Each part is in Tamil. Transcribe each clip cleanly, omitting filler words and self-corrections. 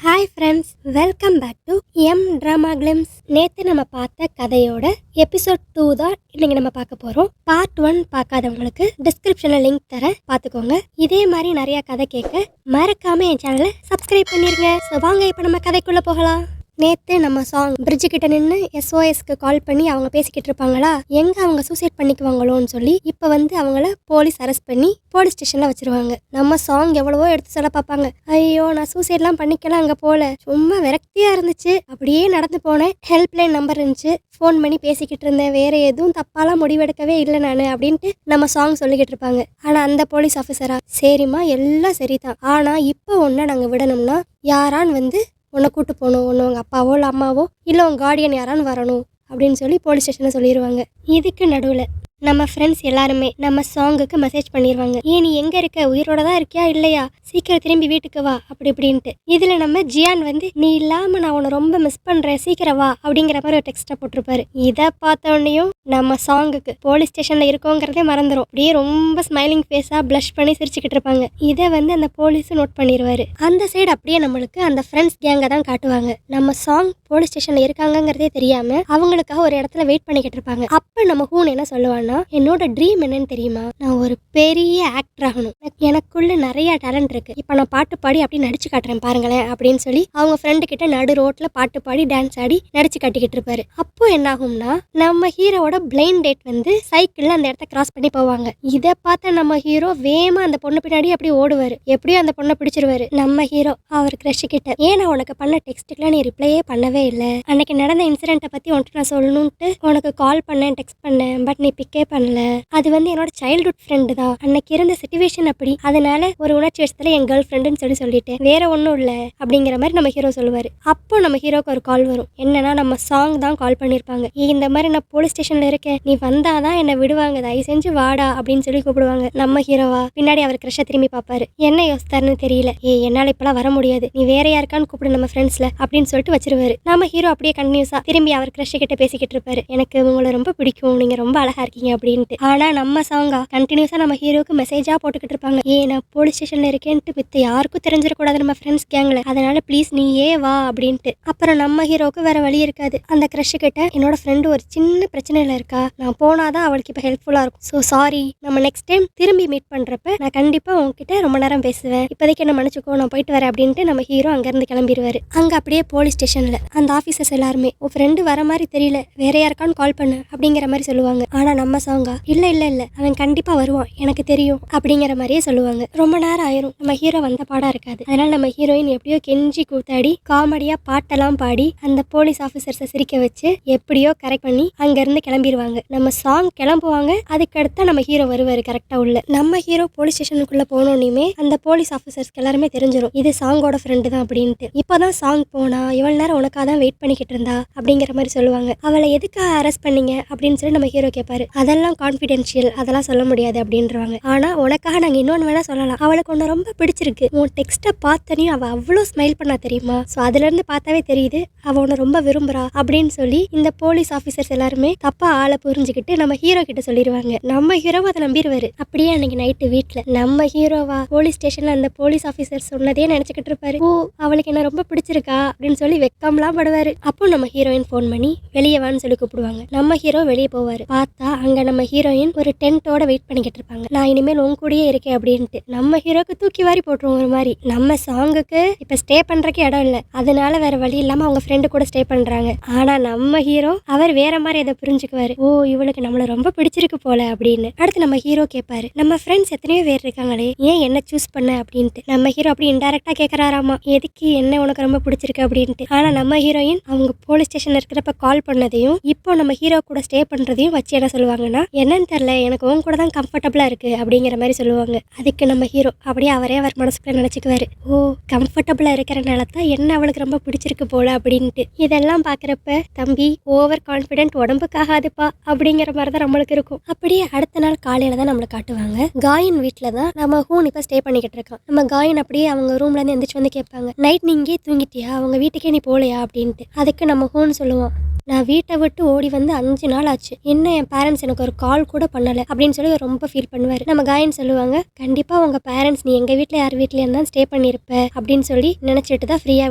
Hi friends, welcome back to எம் ட்ராமா கிளிம்ஸ். நேற்று நம்ம பார்த்த கதையோட எபிசோட் 2 தான் இன்னைக்கு நம்ம பார்க்க போகிறோம். பார்ட் 1 பார்க்காதவங்களுக்கு டிஸ்கிரிப்ஷனில் லிங்க் தரேன், பார்த்துக்கோங்க. இதே மாதிரி நிறையா கதை கேட்க மறக்காமல் என் சேனலை சப்ஸ்கிரைப் பண்ணிடுங்க. ஸோ வாங்க இப்போ நம்ம கதைக்குள்ளே போகலாம். நேற்று நம்ம சாங் பிரிட்ஜு கிட்ட நின்று SOSக்கு கால் பண்ணி அவங்க பேசிக்கிட்டு இருப்பாங்களா, எங்கே அவங்க சூசைட் பண்ணிக்குவாங்களோன்னு சொல்லி. இப்போ வந்து அவங்கள போலீஸ் அரெஸ்ட் பண்ணி போலீஸ் ஸ்டேஷனில் வச்சிருவாங்க. நம்ம சாங் எவ்வளவோ எடுத்து சொல்ல பார்ப்பாங்க. ஐயோ, நான் சூசைட்லாம் பண்ணிக்கலாம் அங்கே போல, சும்மா விரக்தியாக இருந்துச்சு, அப்படியே நடந்து போனேன், ஹெல்ப்லைன் நம்பர் இருந்துச்சு, ஃபோன் பண்ணி பேசிக்கிட்டு இருந்தேன், வேற எதுவும் தப்பாலாம் முடிவெடுக்கவே இல்லை நான் அப்படின்ட்டு நம்ம சாங் சொல்லிக்கிட்டு இருப்பாங்க. ஆனால் அந்த போலீஸ் ஆஃபீஸரா, சரிம்மா எல்லாம் சரிதான், ஆனால் இப்போ ஒன்று நாங்கள் விடணும்னா யாரான்னு வந்து உன்னை கூட்டு போகணும், ஒன்று உங்கள் அப்பாவோ இல்லை அம்மாவோ இல்லை உங்கள் கார்டியன் யாரான்னு வரணும் அப்படின்னு சொல்லி போலீஸ் ஸ்டேஷனில் சொல்லிடுவாங்க. இதுக்கு நடுவில் நம்ம ஃப்ரெண்ட்ஸ் எல்லாருமே நம்ம சாங்குக்கு மெசேஜ் பண்ணிடுவாங்க. ஏன் நீ எங்கே இருக்க, உயிரோட தான் இருக்கியா இல்லையா, சீக்கிரம் திரும்பி வீட்டுக்கு வா அப்படி இப்படின்ட்டு. இதில் நம்ம ஜியான் வந்து நீ இல்லாமல் நான் உன்னை ரொம்ப மிஸ் பண்ணுறேன், சீக்கிரம் வா அப்படிங்கிற மாதிரி ஒரு டெக்ஸ்ட்டை போட்டிருப்பாரு. இதை பார்த்தோன்னையும் நம்ம சாங்குக்கு போலீஸ் ஸ்டேஷனில் இருக்கோங்கிறதே மறந்துடும். அப்படியே ரொம்ப ஸ்மைலிங் ஃபேஸாக ப்ளஷ் பண்ணி சிரிச்சுக்கிட்டு இருப்பாங்க. இதை வந்து அந்த போலீஸும் நோட் பண்ணிடுவாரு. அந்த சைடு அப்படியே நம்மளுக்கு அந்த ஃப்ரெண்ட்ஸ் கேங்கை தான் காட்டுவாங்க. நம்ம சாங் போலீஸ் ஸ்டேஷனில் இருக்காங்கிறதே தெரியாமல் அவங்களுக்காக ஒரு இடத்துல வெயிட் பண்ணிக்கிட்டு இருப்பாங்க. அப்போ நம்ம ஹூன் என்ன சொல்லுவான்னா, என்னோட ட்ரீம் என்னன்னு தெரியுமா, நான் ஒரு பெரிய ஆக்டர் ஆகணும், எனக்குள்ள நிறைய டேலண்ட் இருக்கு, இப்போ நான் பாட்டு பாடி அப்படி நடிச்சு காட்டுறேன் பாருங்களேன் அப்படின்னு சொல்லி அவங்க ஃப்ரெண்டு கிட்ட நடு ரோட்ல பாட்டு பாடி டான்ஸ் ஆடி நடிச்சு காட்டிக்கிட்டு இருப்பாரு. அப்போ என்ன ஆகும்னா, நம்ம ஹீரோவோட பிளைண்ட் டேட் வந்து சைக்கிள்ல அந்த இடத்த கிராஸ் பண்ணி போவாங்க. இதை பார்த்த நம்ம ஹீரோ வேகமா அந்த பொண்ணு பின்னாடி அப்படி ஓடுவாரு. எப்படியும் அந்த பொண்ணை பிடிச்சிருவாரு. நம்ம ஹீரோ அவர் கிரஷ் கிட்ட, ஏன்னா உனக்கு பண்ண டெக்ஸ்ட்டுக்குலாம் நீ ரிப்ளையே பண்ணவே இல்லை, அன்னைக்கு நடந்த இன்சிடென்ட்டை பத்தி உன்ட்டு நான் சொல்லணும்ட்டு உனக்கு கால் பண்ணேன், டெக்ஸ்ட் பண்ணேன், பட் நீ பிக்கே பண்ணல, அது வந்து என்னோட சைல்ட்ஹுட் ஃப்ரெண்டு தான், அன்னைக்கு இருந்த சிச்சுவேஷன் அப்படி, அதனால ஒரு உணர்ச்சி வச்சத்துல என் கேர்ள் ஃப்ரெண்டுன்னு சொல்லிட்டேன், வேற ஒன்றும் இல்லை அப்படிங்கிற மாதிரி நம்ம ஹீரோ சொல்லுவாரு. அப்போ நம்ம ஹீரோக்கு ஒரு கால் வரும். என்னன்னா நம்ம சாங் தான் கால் பண்ணியிருப்பாங்க. இந்த மாதிரி நான் போலீஸ் ஸ்டேஷன்ல இருக்கேன், நீ வந்தாதான் என்னை விடுவாங்க, தயவு செஞ்சு வாடா அப்படின்னு சொல்லி கூப்பிடுவாங்க. நம்ம ஹீரோவா பின்னாடி அவர் கிரஷை திரும்பி பார்ப்பாரு. என்ன யோசித்தாருன்னு தெரியல. என்னால் இப்பெல்லாம் வர முடியாது, நீ வேற யாருக்கான்னு கூப்பிடு நம்ம ஃப்ரெண்ட்ஸ்ல அப்படின்னு சொல்லிட்டு வச்சிருவாரு. நம்ம ஹீரோ அப்படியே கண்டினியூஸா திரும்பி அவர் கிரஷ் கிட்ட பேசிக்கிட்டு இருப்பாரு. எனக்கு உங்களை ரொம்ப பிடிக்கும், நீங்க ரொம்ப அழகா இருக்கீங்க அப்படின்ட்டு. ஆனா நம்ம சாங்கா கண்டினியூஸா நம்ம ஹீரோக்கு மெசேஜா போட்டுக்கிட்டு இருப்பாங்க. நான் போலீஸ் ஸ்டேஷன்ல இருக்கேன்ட்டு மித்த யாருக்கும் தெரிஞ்சிடக்கூடாது நம்ம ஃப்ரெண்ட்ஸ் கேங்ல, அதனால ப்ளீஸ் நீ வா அப்படின்ட்டு. அப்புறம் நம்ம ஹீரோக்கு வேற வழி இருக்காது. அந்த கிரஷ் கிட்ட, என்னோட ஃப்ரெண்டு ஒரு சின்ன பிரச்சனையில இருக்கா, நான் போனாதான் அவளுக்கு இப்ப ஹெல்ப்ஃபுல்லா இருக்கும், ஸோ சாரி, நம்ம நெக்ஸ்ட் டைம் திரும்பி மீட் பண்றப்ப நான் கண்டிப்பா உங்ககிட்ட ரொம்ப நேரம் பேசுவேன், இப்போதைக்கு என்ன மன்னிச்சுக்கோ, நான் போயிட்டு வரேன் அப்படின்ட்டு நம்ம ஹீரோ அங்க இருந்து கிளம்பிடுவாரு. அங்க அப்படியே போலீஸ் ஸ்டேஷன்ல அந்த ஆபீசர்ஸ் எல்லாருமே, உன் ஃப்ரெண்டு வர மாதிரி தெரியல, வேற யாருக்கான்னு கால் பண்ணு அப்படிங்கிற மாதிரி சொல்லுவாங்க. ஆனா நம்ம சாங்கா, இல்ல இல்ல இல்ல அவன் கண்டிப்பா வருவான், எனக்கு தெரியும் அப்படிங்கிற மாதிரியே சொல்லுவாங்க. ரொம்ப நேரம் ஆயிரும், நம்ம ஹீரோ வந்த பாடா இருக்காது. அதனால நம்ம ஹீரோயின் எப்படியோ கெஞ்சி கூத்தாடி காமெடியா பாட்டெல்லாம் பாடி அந்த போலீஸ் ஆபீசர்ஸை சிரிக்க வச்சு எப்படியோ கரெக்ட் பண்ணி அங்க இருந்து கிளம்பிடுவாங்க. நம்ம சாங் கிளம்புவாங்க. அதுக்கடுத்தா நம்ம ஹீரோ வருவாரு கரெக்டா உள்ள. நம்ம ஹீரோ போலீஸ் ஸ்டேஷனுக்குள்ள போனோன்னே அந்த போலீஸ் ஆபீசர்ஸ்க்கு எல்லாருமே தெரிஞ்சிடும் இது சாங்கோட ஃப்ரெண்டு தான் அப்படின்ட்டு. இப்பதான் சாங் போனா இவ்வளவு நேரம் உனக்காக தான் வெயிட் பண்ணிக்கிட்டு இருந்தா அப்படிங்கிற மாதிரி சொல்லுவாங்க. அவளை எதுக்காக அரெஸ்ட் பண்ணீங்க அப்படின்னு சொல்லி நம்ம ஹீரோ கேட்பாரு. அதெல்லாம் கான்ஃபிடென்ஷியல், அதெல்லாம் சொல்ல முடியாது அப்படின்றவாங்க. ஆனா உனக்காக நாங்க இன்னொன்னு வேணா சொல்லலாம், அவளுக்கு ஒன்று ரொம்ப பிடிச்சிருக்கு, உன் டெக்ஸ்ட்டை பார்த்தனையும் அவ அவ்வளோ ஸ்மைல் பண்ணா தெரியுமா, ஸோ அதுல இருந்து பார்த்தாவே தெரியுது அவ உன்னை ரொம்ப விரும்புறா அப்படின்னு சொல்லி இந்த போலீஸ் ஆஃபீஸர்ஸ் எல்லாருமே தப்பா ஆளை புரிஞ்சுக்கிட்டு நம்ம ஹீரோ கிட்ட சொல்லிடுவாங்க. நம்ம ஹீரோவை அதை நம்பிடுவாரு. அப்படியே அன்னைக்கு நைட்டு வீட்டில் நம்ம ஹீரோவா போலீஸ் ஸ்டேஷன்ல அந்த போலீஸ் ஆஃபீஸர் சொன்னதே நினைச்சுக்கிட்டு இருப்பாரு. ஓ, அவளுக்கு என்ன ரொம்ப பிடிச்சிருக்கா அப்படின்னு சொல்லி வெக்கம்லாம் படுவாரு. அப்போ நம்ம ஹீரோயின் ஃபோன் பண்ணி வெளியே வான்னு சொல்லி கூப்பிடுவாங்க. நம்ம ஹீரோ வெளியே போவாரு. பார்த்தா அங்க நம்ம ஹீரோயின் ஒரு டென்ட்டோட வெயிட் பண்ணிக்கிட்டு இருப்பாங்க. நான் இனிமேல் உன் கூடயே இருக்கேன் அப்படின்ட்டு. நம்ம ஹீரோக்கு தூக்கி வாரி போட்டுருவோம் ஒரு மாதிரி. நம்ம சாங்குக்கு இப்ப ஸ்டே பண்றதுக்கு இடம் இல்ல, அதனால வேற வழி இல்லாம அவங்க ஃப்ரெண்டு கூட ஸ்டே பண்றாங்க. ஆனா நம்ம ஹீரோ அவர் வேற மாதிரி அதை புரிஞ்சுக்குவாரு. ஓ, இவளுக்கு நம்மள ரொம்ப பிடிச்சிருக்கு போல அப்படின்னு. அடுத்து நம்ம ஹீரோ கேட்பாரு, நம்ம ஃப்ரெண்ட்ஸ் எத்தனையோ பேர் இருக்காங்களே, ஏன் என்ன சூஸ் பண்ண அப்படின்ட்டு. நம்ம ஹீரோ அப்படி இன்டைரக்டா கேட்கறாராமா, எதுக்கு என்ன உனக்கு ரொம்ப பிடிச்சிருக்கு அப்படின்ட்டு. ஆனா நம்ம ஹீரோயின் அவங்க போலீஸ் ஸ்டேஷன்ல இருக்கிறப்ப கால் பண்ணதையும் இப்போ நம்ம ஹீரோ கூட ஸ்டே பண்றதையும் வச்சு என்ன சொல்லுவாங்கன்னா, என்னன்னு தெரியல, எனக்கு உன் கூட தான் கம்ஃபர்டபுளா இருக்கு அப்படிங்கிற மாதிரி சொல்லுவாங்க. அதுக்கு நம்ம ஹீரோ அப்படியே அவரே அவர் மனசுக்குள்ள நினைச்சுக்குவாரு. ஓ, கம்ஃபர்டபுளா இருக்கிறனால தான் என்ன அவளுக்கு ரொம்ப பிடிச்சிருக்கு போல அப்படின்ட்டு. இதெல்லாம் பாக்குறப்ப தம்பி ஓவர் கான்ஃபிடென்ட் உடம்புக்காகாதுப்பா அப்படிங்கிற மாதிரி தான் நம்மளுக்கு இருக்கும். அப்படியே அடுத்த நாள் காலையில தான் நம்மளை காட்டுவாங்க. காயின் வீட்டில தான் நம்ம ஹூன் இப்ப ஸ்டே பண்ணிக்கிட்டு இருக்கான். நம்ம காயின் அப்படியே அவங்க ரூம்ல இருந்து எந்திரிச்சு வந்து கேட்பாங்க, நைட் நீ இங்கே தூங்கிட்டியா, அவங்க வீட்டுக்கே நீ போலையா அப்படின்ட்டு. அதுக்கு நம்ம ஹூன் சொல்லுவான், நான் வீட்டை விட்டு ஓடி வந்து 5 நாள் ஆச்சு, என்ன என் பேரண்ட்ஸ் எனக்கு ஒரு கால் கூட பண்ணல அப்படின்னு சொல்லி ரொம்ப ஃபீல் பண்ணுவாரு. நம்ம காயின் சொல்லுவாங்க, கண்டிப்பா உங்க பேரண்ட்ஸ் நீ எங்க வீட்டுல யார் வீட்லயா இருந்தா ஸ்டே பண்ணிருப்ப அப்படின்னு சொல்லி நினைச்சிட்டு தான் ஃப்ரீயா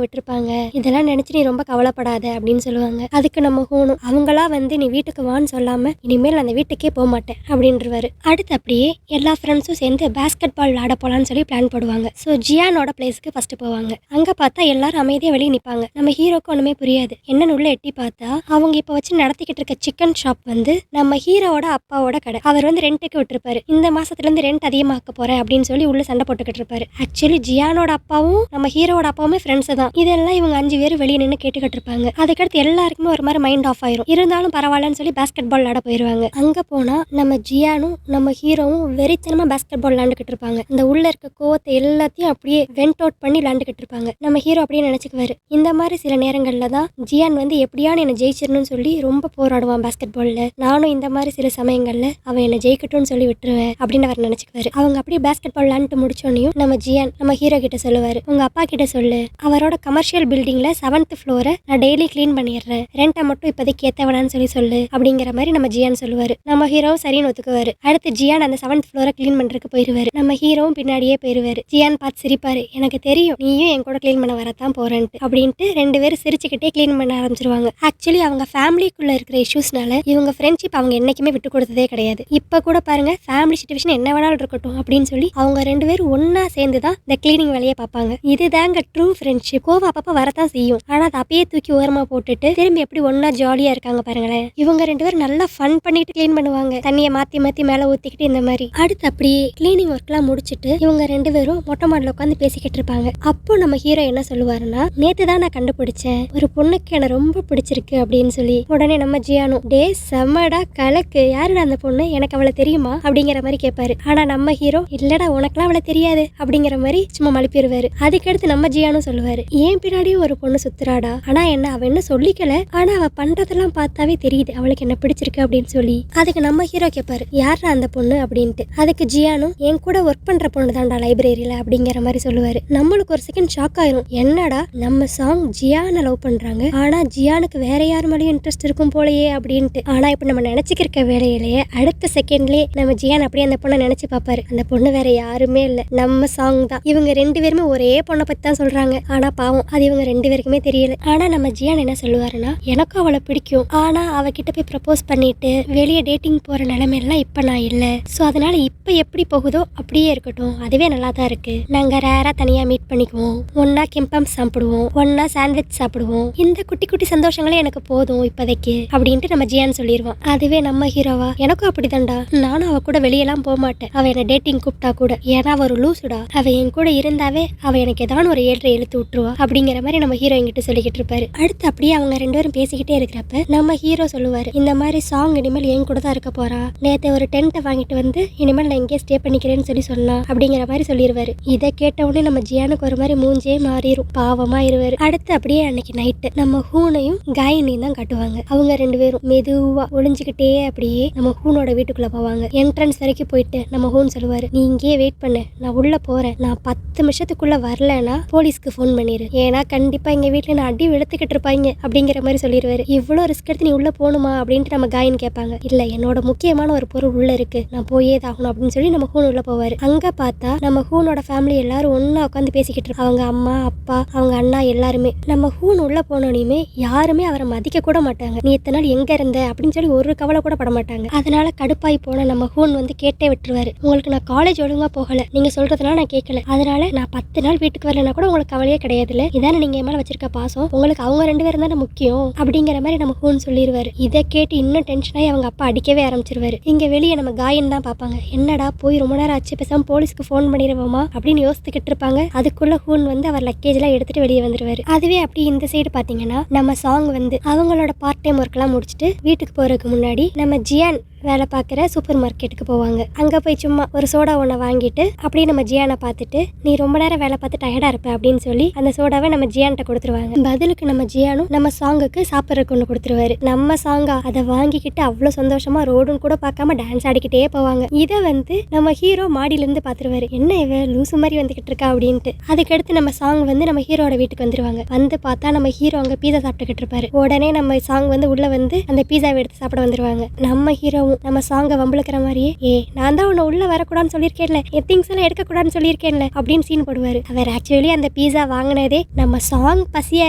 விட்டுருப்பாங்க. இதெல்லாம் நினைச்சு நீ ரொம்ப கவலைப்படாத அப்படின்னு சொல்லுவாங்க. அதுக்கு நம்ம ஹூனும் அவங்களா வந்து நீ வீட்டுக்கு வான்னு சொல்லாம இனிமேல் அந்த வீட்டுக்கே போக மாட்டேன் அப்படின்றவாரு. அடுத்து அப்படியே எல்லா ஃப்ரெண்ட்ஸும் சேர்ந்து பேஸ்கெட் பால் விளையாட போலான்னு சொல்லி பிளான் போடுவாங்க. ஸோ ஜியானோட பிளேஸ்க்கு ஃபர்ஸ்ட் போவாங்க. அங்க பார்த்தா எல்லாரும் அமைதியா வெளியே நிப்பாங்க. நம்ம ஹீரோக்கு ஒண்ணுமே புரியாது. என்னன்னு உள்ள எட்டி பார்த்தா அவங்க இப்ப வச்சு நடத்திக்கிட்டு இருக்க சிக்கன் ஷாப் வந்து நம்ம ஹீரோவோட அப்பாவோட கடை. அவர் வந்து ரெண்ட்டுக்கு விட்டுருப்பாரு. இந்த மாசத்துல இருந்து ரெண்ட் அதிகமாக்க போறேன் அப்படின்னு சொல்லி உள்ள சண்டை போட்டுக்கிட்டு இருப்பாரு. ஆக்சுவலி ஜியானோட அப்பாவும் நம்ம ஹீரோட அப்பாவுமே ஃப்ரெண்ட்ஸ் தான். இதெல்லாம் இவங்க 5 பேர் வெளியே நின்று கேட்டுக்கிட்டு இருப்பாங்க. அதுக்கடுத்து எல்லாருக்குமே ஒரு மாதிரி மைண்ட் ஆஃப் ஆயிரும். இருந்தாலும் பரவாயில்லன்னு சொல்லி பேஸ்கெட் பால் விளையாட போயிருவாங்க. அங்க போனா நம்ம ஜியானும் நம்ம ஹீரோவும் வெறித்தனமா பேஸ்கெட் பால் விளையாண்டுக்கிட்டு இருப்பாங்க. இந்த உள்ள இருக்க கோவத்தை எல்லாத்தையும் அப்படியே வெண்ட் அவுட் பண்ணி விளையாண்டுக்கிட்டு இருப்பாங்க. நம்ம ஹீரோ அப்படியே நினைச்சுக்குவாரு, இந்த மாதிரி சில நேரங்கள்ல தான் ஜியான் வந்து எப்படியானு என்ன ஜெயிச்சிடணும்னு சொல்லி ரொம்ப போராடுவான் பேஸ்கெட் பால்ல. நானும் இந்த மாதிரி சில சமயங்கள்ல அவன் என்ன ஜெயிக்கட்டும்னு சொல்லி விட்டுருவேன் அப்படின்னு அவர் நினைச்சுக்குவாரு. அவங்க அப்படியே பேஸ்கெட் பால் விளையாண்டு முடிச்சோன்னையும் நம்ம ஜியான் நம்ம ஹீரோ கிட்ட சொல்லுவாரு, உங்க அப்பா கிட்ட சொல்லு அவரோட கமர்ஷியல் பில்டிங்ல 7th ஃப்ளோரை நான் டெய்லி கிளீன் பண்ணிடுறேன், ரெண்டை மட்டும் இப்போதைக்கு ஏத்தவனான்னு சொல்லு அப்படிங்கிற மாதிரி நம்ம ஜியான் சொல்லுவாரு. நம்ம ஹீரோ சரின்னு ஒத்துக்குவாரு. அடுத்து ஜியான் அந்த 7th ஃப்ளோரை கிளீன் பண்றதுக்கு போயிருவாரு. நம்ம ஹீரோவும் பின்னாடியே போயிருவாரு. ஜியான் பார்த்து சிரிப்பாரு, எனக்கு தெரியும் நீயும் என் கூட கிளீன் பண்ண வரத்தான் போறேன்ட்டு அப்படின்ட்டு 2 பேரும் சிரிச்சுக்கிட்டே கிளீன் பண்ண ஆரம்பிச்சிருவாங்க. ஆக்சுவலி அவங்க ஃபேமிலிக்குள்ள இருக்கிற இஷ்யூஸ்னால இவங்க ஃப்ரெண்ட்ஷிப் அவங்க என்னைக்குமே விட்டு கொடுத்ததே கிடையாது. இப்ப கூட பாருங்க, ஃபேமிலி சிச்சுவேஷன் என்ன வேணாலும் இருக்கட்டும் அப்படின்னு சொல்லி அவங்க 2 பேரும் ஒன்னா சேர்ந்து தான் இந்த கிளீனிங் வேலையை பார்ப்பாங்க. இதுதாங்க ட்ரூ ஃப்ரெண்ட்ஷிப். கோவம் அப்பப்ப வரத்தான் செய்யும், ஆனா அதை அப்பயே தூக்கி ஓரமா போட்டுட்டு திரும்பி எப்படி ஒன்னா ஜாலியா இருக்காங்க பாருங்களேன். இவங்க 2 பேரும் நல்லா ஃபன் பண்ணிட்டு கிளீன் பண்ணுவாங்க, தண்ணியை மாத்தி மாத்தி மேல ஊத்திக்கிட்டு இந்த மாதிரி. அடுத்து அப்படியே கிளீனிங் ஒர்க் எல்லாம் முடிச்சுட்டு இவங்க 2 பேரும் மொட்டை மாடல உட்காந்து பேசிக்கிட்டு இருப்பாங்க. அப்போ நம்ம ஹீரோ என்ன சொல்லுவாருன்னா, நேத்து தான் நான் கண்டுபிடிச்சேன் ஒரு பொண்ணுக்கு என்ன ரொம்ப பிடிச்சிருக்கு அப்படின்னு சொல்லி. உடனே நம்ம ஜியானு, டே செம்மடா கலக்கு, யாருடா அந்த பொண்ணு, எனக்கு அவளை தெரியுமா அப்படிங்கிற மாதிரி கேட்பாரு. ஆனா நம்ம ஹீரோ, இல்லடா உனக்குலாம் அவளை தெரியாது அப்படிங்கிற மாதிரி சும்மா மழுப்பிடுவாரு. அதுக்கடுத்து நம்ம ஜியானு சொல்லுவாரு, ஏன் பின்னாடியும் ஒரு பொண்ணு சுத்துறாடா, ஆனா என்ன அவ என்ன சொல்லிக்கல, ஆனா அவ பண்றதெல்லாம் பார்த்தாவே தெரியுது அவளுக்கு என்ன பிடிச்சிருக்கு அப்படின்னு சொல்லி. அதுக்கு நம்ம ஹீரோ கேட்பாரு, யாரா அந்த பொண்ணு அப்படின்ட்டு. அதுக்கு ஜியானு, என் கூட ஒர்க் பண்ற பொண்ணு தான்டா லைப்ரரியில அப்படிங்கிற மாதிரி சொல்லுவாரு. நம்மளுக்கு ஒரு செகண்ட் ஷாக் ஆயிரும், என்னடா நம்ம சாங் ஜியானை லவ் பண்றாங்க, ஆனா ஜியானுக்கு வேற யார் மேலேயும் இன்ட்ரெஸ்ட் இருக்கும் போலயே அப்படின்ட்டு. ஆனா இப்ப நம்ம நினைச்சுக்கிற வேலையிலேயே அடுத்த செகண்ட்லயே நம்ம ஜியான் அப்படியே அந்த பொண்ணை நினைச்சு பாப்பாரு. அந்த பொண்ணு வேற யாருமே இல்ல, நம்ம சாங் தான். இவங்க 2 பேருமே ஒரே பொண்ணை பத்தி தான் சொல்றாங்க, ஆனா பாவம் அது இவங்க 2 பேருக்குமே தெரியல. ஆனா நம்ம ஜியான் என்ன சொல்லுவாருன்னா, எனக்கும் அவளை பிடிக்கும், ஆனா அவகிட்ட போய் ப்ரப்போஸ் பண்ணிட்டு வெளியே டேட்டிங் போற நிலைமையெல்லாம் இப்ப நான் இல்ல. சோ அதனால இப்ப எப்படி போகுதோ அப்படியே இருக்கட்டும், அதுவே நல்லா தான் இருக்கு. நாங்க ரேரா தனியா மீட் பண்ணிக்குவோம், ஒன்னா கிம்பம் சாப்பிடுவோம், ஒன்னா சாண்ட்விச் சாப்பிடுவோம், இந்த குட்டி குட்டி சந்தோஷங்களே எனக்கு போதும் இப்போதைக்கு அப்படின்ட்டு நம்ம ஜியான் சொல்லிடுவான். அதுவே நம்ம ஹீரோவா, எனக்கும் அப்படிதான்டா, நானும் அவ கூட வெளியெல்லாம் போக மாட்டேன், அவ என்ன டேட்டிங் கூப்பிட்டா கூட, ஏன்னா அவ ஒரு லூசுடா, அவ என் கூட இருந்தாவே அவ எனக்கு ஏதாவது ஒரு 7 எழுத்து விட்டுருவா அப்படிங்கிற மாதிரி நம்ம ஹீரோ என்கிட்ட சொல்லிக்கிட்டு இருப்பாரு. அடுத்து அப்படியே அவங்க 2 பேரும் பேசிக்கிட்டே இருக்கிறப்ப நம்ம ஹீரோ சொல்லுவாரு, இந்த மாதிரி சாங் இனிமேல் என் கூட தான் இருக்க போறா, நேத்து ஒரு டென்ட்டை வாங்கிட்டு வந்து இனிமேல் நான் இங்கே ஸ்டே பண்ணிக்கிறேன்னு சொல்லி அப்படிங்கிற மாதிரி சொல்லிடுவாரு. இதை கேட்ட உடனே நம்ம ஜியானுக்கு ஒரு மாதிரி மூஞ்சே மாறிடும், பாவமா இருவாரு. அடுத்து அப்படியே அன்னைக்கு நைட்டு நம்ம ஹூனையும் காயினையும் தான் காட்டுவாங்க. அவங்க 2 பேரும் மெதுவா ஒளிஞ்சுக்கிட்டே அப்படியே நம்ம ஹூனோட வீட்டுக்குள்ள போவாங்க. என்ட்ரன்ஸ் வரைக்கும் போயிட்டு நம்ம ஹூன் சொல்லுவாரு, நீ இங்கேயே வெயிட் பண்ணு, நான் உள்ள போறேன், நான் 10 நிமிஷத்துக்குள்ள வரலன்னா போலீஸ்க்கு ஃபோன் பண்ணிரு, ஏன்னா கண்டிப்பா எங்க வீட்டுல நான் அடி வெளுத்துக்கிட்டு இருப்பாங்க அப்படிங்கிற மாதிரி சொல்லிடுவாரு. இவ்வளவு ரிஸ்க் எடுத்து நீ உள்ள போகணுமா அப்படின்ட்டு நம்ம காயின் கேட்பாங்க. இல்ல, என்னோட முக்கியமான ஒரு பொருள் உள்ள இருக்கு, நான் போயே தாகணும் அப்படின்னு சொல்லி நம்ம ஹூன் உள்ள போவாரு. அங்க பார்த்தா நம்ம ஹூனோட ஃபேமிலி எல்லாரும் ஒன்னா உட்காந்து பேசிக்கிட்டு இருக்காங்க. அவங்க அம்மா அப்பா அவங்க அண்ணா எல்லாருமே. நம்ம ஹூன் உள்ள போனோனையுமே யாருமே அவரை மதிக்க கூட மாட்டாங்க. நீ இத்தனை நாள் எங்க இருந்த அப்படின்னு சொல்லி ஒரு கவலை கூட பட மாட்டாங்க. அதனால கடுப்பாய் போன நம்ம ஹூன் வந்து கேட்டே விட்டுருவாரு, உங்களுக்கு நான் காலேஜ் ஒழுங்கா போகல, நீங்க சொல்றதுனால நான் கேட்கல, அதனால நான் 10 நாள் வீட்டுக்கு வரலன்னா கூட உங்களுக்கு கவலையே கிடையாதுல்ல, இதானே நீங்க என் மேல வச்சிருக்க பாசம், உங்களுக்கு அவங்க 2 பேரும் தானே முக்கியம் அப்படிங்கிற மாதிரி நம்ம ஹூன் சொல்லிடுவாரு. இதை கேட்டு இன்னும் டென்ஷன் ஆகி அவங்க அப்பா அடிக்கவே ஆரம்பிச்சிருவாரு. இங்க வெளியே நம்ம காயின் தான் பாப்பாங்க, என்னடா போய் ரொம்ப நேரம் ஆச்சு, பேசாம போலீஸ்க்கு ஃபோன் பண்ணிடுவோமா அப்படின்னு யோசிச்சுக்கிட்டு இருப்பாங்க. அதுக்குள்ள ஹூன் வந்து அவர் லக்கேஜ் எல்லாம் எடுத்துட்டு வெளியே வந்துருவாரு. அதுவே அப்படி இந்த சைடு பாத்தீங்கன்னா நம்ம சாங் வந்து அவங்களோட பார்ட் டைம் ஒர்க் எல்லாம் முடிச்சுட்டு வீட்டுக்கு போறதுக்கு முன்னாடி நம்ம ஜியான் வேலை பார்க்குற சூப்பர் மார்க்கெட்டுக்கு போவாங்க. அங்கே போய் சும்மா ஒரு சோடா ஒன்று வாங்கிட்டு அப்படியே நம்ம ஜியானை பார்த்துட்டு, நீ ரொம்ப நேரம் வேலை பார்த்து டயர்டாக இருப்ப அப்படின்னு சொல்லி அந்த சோடாவை நம்ம ஜியான்கிட்ட கொடுத்துருவாங்க. பதிலுக்கு நம்ம ஜியானும் நம்ம சாங்குக்கு சாப்பிட்றதுக்கு ஒன்று கொடுத்துருவாரு. நம்ம சாங்கா அதை வாங்கிக்கிட்டு அவ்வளோ சந்தோஷமா ரோடுன்னு கூட பார்க்காம டான்ஸ் ஆடிக்கிட்டே போவாங்க. இதை வந்து நம்ம ஹீரோ மாடியிலேருந்து பார்த்துருவாரு. என்ன இவ லூசு மாதிரி வந்துகிட்டு இருக்கா அப்படின்ட்டு. அதுக்கடுத்து நம்ம சாங் வந்து நம்ம ஹீரோட வீட்டுக்கு வந்துருவாங்க. வந்து பார்த்தா நம்ம ஹீரோ அங்கே பீஸா சாப்பிட்டுக்கிட்டு இருப்பாரு. உடனே நம்ம சாங் வந்து உள்ள வந்து அந்த பீஸாவை எடுத்து சாப்பிட வந்துருவாங்க. நம்ம ஹீரோவும் நம்ம சாங்கை வம்பளுக்கிற மாதிரியே, நான் தான் உன்னை உள்ள வரக்கூடாதுன்னு சொல்லியிருக்கேன்ல, என் திங்ஸ் எல்லாம் எடுக்கக்கூடாதுன்னு சொல்லியிருக்கேன்ல அப்படின்னு சீன் போடுவாரு. அவர் ஆக்சுவலி அந்த பீஸா வாங்கினதே நம்ம சாங் பசியா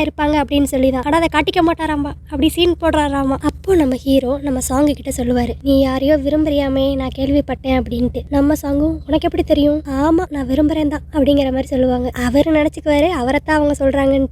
இருப்பாங்க அப்படின்னு சொல்லிதான். ஆனா அதை காட்டிக்க மாட்டாராமா, அப்படி சீன் போடுறாராமா. அப்போ நம்ம ஹீரோ நம்ம சாங்கு கிட்ட சொல்லுவாரு, நீ யாரையோ விரும்புறியாமே, நான் கேள்விப்பட்டேன் அப்படின்ட்டு. நம்ம சாங்கும், உனக்கு எப்படி தெரியும்? ஆமா நான் விரும்புறேன் தான் அப்படிங்கிற மாதிரி சொல்லுவாங்க. அவரு நினைச்சுக்குவாரு அவரைத்தான் அவங்க சொல்றாங்கன்னு.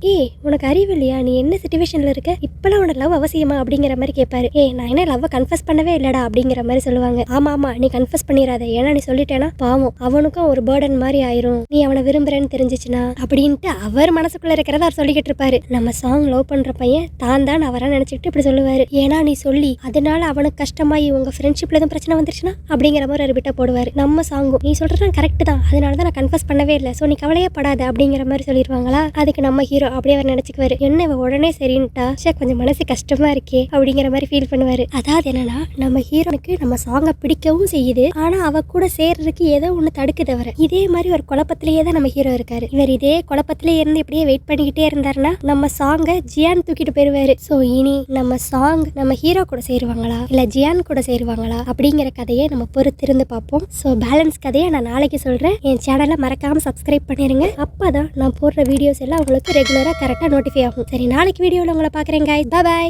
உனக்கு அறிவு இல்லையா, நீ என்ன சிச்சுவேஷன்ல இருக்க, இப்பெல்லாம் உனக்கு லவ் அவசியமா அப்படிங்கிற மாதிரி கேட்பாரு. நான் என்ன லவ் கன்ஃபஸ் பண்ணவே இல்லடா அப்படிங்கிற மாதிரி சொல்லுவாங்க. ஆமா ஆமா நீ கன்ஃபஸ் பண்ணிடாத, ஏன்னா நீ சொல்லிட்டேன்னா பாவம் அவனுக்கும் ஒரு பேர்டன் மாதிரி ஆயிரும், நீ அவனை விரும்புறேன்னு தெரிஞ்சிச்சுன்னா அப்படின்ட்டு அவர் மனசுக்குள்ள இருக்கிறத அவர் சொல்லிக்கிட்டு இருப்பாரு. நம்ம சாங் லவ் பண்ற பையன் தான் அவரை நினைச்சிட்டு இப்படி சொல்லுவாரு. ஏன்னா நீ சொல்லி அதனால அவனுக்கு கஷ்டமாயி உங்க ஃப்ரெண்ட்ஷிப்ல எதுவும் பிரச்சனை வந்துருச்சுன்னா அப்படிங்கிற மாதிரி ஒரு விட்ட போடுவாரு. நம்ம சாங்கும், நீ சொல்றது கரெக்ட் தான், அதனாலதான் நான் கன்ஃபஸ் பண்ணவே இல்லை, சோ நீ கவலையே படாத அப்படிங்கிற மாதிரி சொல்லிடுவாங்களா. அதுக்கு நம்ம ஹீரோ அப்படியே அவர் நினைச்சுக்குவாரு, என்ன உடனே சரின்ட்டா, கொஞ்சம் மனசு கஷ்டமா இருக்கே அப்படிங்கிற மாதிரி ஃபீல் பண்ணுவாரு. அதாவது என்னன்னா நம்ம ஹீரோனுக்கு நம்ம சாங்கை பிடிக்கவும் செய்யுது, ஆனா அவ கூட சேர்றதுக்கு ஏதோ ஒண்ணு தடுக்குது அவரை. இதே மாதிரி ஒரு குழப்பத்திலேயே தான் நம்ம ஹீரோ இருக்காரு. இவர் இதே குழப்பத்திலே இருந்து இப்படியே வெயிட் பண்ணிக்கிட்டே இருந்தாருன்னா நம்ம சாங்கை ஜியான் தூக்கிட்டு போயிருவாரு. சோ இனி நம்ம சாங் நம்ம ஹீரோ கூட சேருவாங்களா இல்ல ஜியான் கூட சேருவாங்களா அப்படிங்கிற கதையை நம்ம பொறுத்திருந்து பார்ப்போம். சோ பேலன்ஸ் கதையை நான் நாளைக்கு சொல்றேன். என் சேனலை மறக்காம சப்ஸ்கிரைப் பண்ணிருங்க. அப்பதான் நான் போடுற வீடியோஸ் எல்லாம் உங்களுக்கு ரெகுலரா கரெக்டா நோட்டிஃபை ஆகும். சரி, நாளைக்கு வீடியோல உங்களை பாக்குறேன் guys. Bye bye.